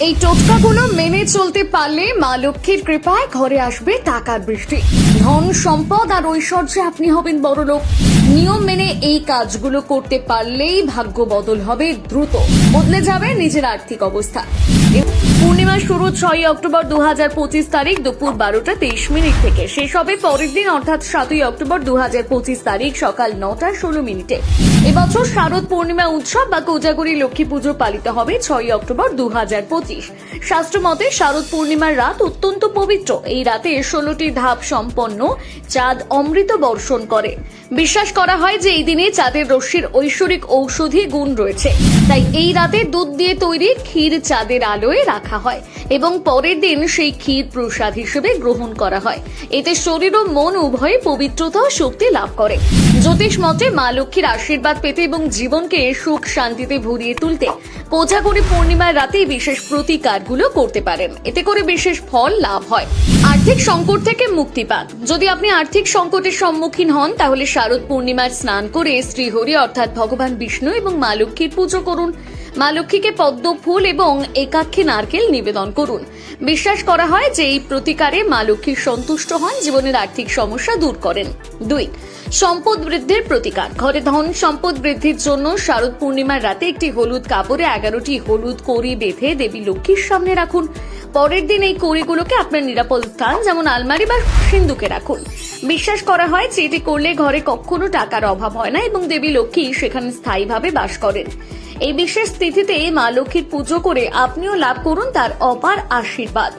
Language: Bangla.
এই টোটকাগুলো মেনে চলতে পারলে মা লক্ষ্মীর কৃপায় ঘরে আসবে টাকার বৃষ্টি, ধন সম্পদ আর ঐশ্বর্যে আপনি হবেন বড়লোক। নিয়ম মেনে এই কাজগুলো করতে পারলেই ভাগ্য বদল হবে দ্রুত, বদলে যাবে নিজের আর্থিক অবস্থা। পূর্ণিমা শুরু 6 অক্টোবর 2025 তারিখ দুপুর 12টা 23 মিনিট থেকে, শেষ হবে পরের দিন অর্থাৎ 7 অক্টোবর 2025 তারিখ সকাল 9টা 16 মিনিটে। এবছর শারদ পূর্ণিমা উৎসব বা কোজাগরী লক্ষ্মী পুজো পালিত হবে 6 অক্টোবর 2025। শাস্ত্র মতে শারদ পূর্ণিমার রাত অত্যন্ত পবিত্র। এই রাতে 16টি ধাপ সম্পন্ন চাঁদ অমৃত বর্ষণ করে। বিশ্বাস করা হয় যে এই দিনে চাঁদের রশ্মির ঐশ্বরিক ঔষধি গুণ রয়েছে, তাই এই রাতে দুধ দিয়ে তৈরি ক্ষীর চাঁদের আলোয় রাখা হয় এবং পরের দিন সেই ক্ষীর প্রসাদ হিসেবে গ্রহণ করা হয়। এতে শরীর ও মন উভয়ে পবিত্রতা ও শক্তি লাভ করে। জ্যোতিষ মতে মা লক্ষ্মীর আশীর্বাদ পেতে এবং জীবনকে সুখ শান্তিতে ভরিয়ে তুলতে কোজাগরী পূর্ণিমার রাতে বিশেষ প্রতিকারগুলো করতে পারেন, এতে করে বিশেষ ফল লাভ হয়। আর্থিক সংকট থেকে মুক্তি পান। যদি আপনি আর্থিক সংকটের সম্মুখীন হন তাহলে শারদ পূর্ণিমার স্নান করে শ্রীহরি অর্থাৎ ভগবান বিষ্ণু এবং মা লক্ষ্মীর পুজো করুন। মা লক্ষ্মীকে পদ্ম ফুল এবং একাক্ষী নারকেল নিবেদন করুন। বিশ্বাস করা হয় যে এই প্রতিকারে মা লক্ষ্মী সন্তুষ্ট হন, জীবনের আর্থিক সমস্যা দূর করেন। 2. সম্পদ বৃদ্ধির প্রতিকার। ঘরে ধন সম্পদ বৃদ্ধির জন্য শারদ পূর্ণিমার রাতে একটি হলুদ কাপড়ে 11টি হলুদ কড়ি বেঁধে দেবী লক্ষ্মীর সামনে রাখুন। পরের দিন এই কড়িগুলোকে আপনার নিরাপদ স্থান যেমন আলমারি বা সিন্ধুকে রাখুন। বিশ্বাস করা হয় যে এটি করলে ঘরে কখনো টাকার অভাব হয় না এবং দেবী লক্ষ্মী সেখানে স্থায়ীভাবে বাস করেন। এই বিশেষ তিথিতে মা লক্ষ্মীর পুজো করে আপনিও লাভ করুন তার অপার আশীর্বাদ।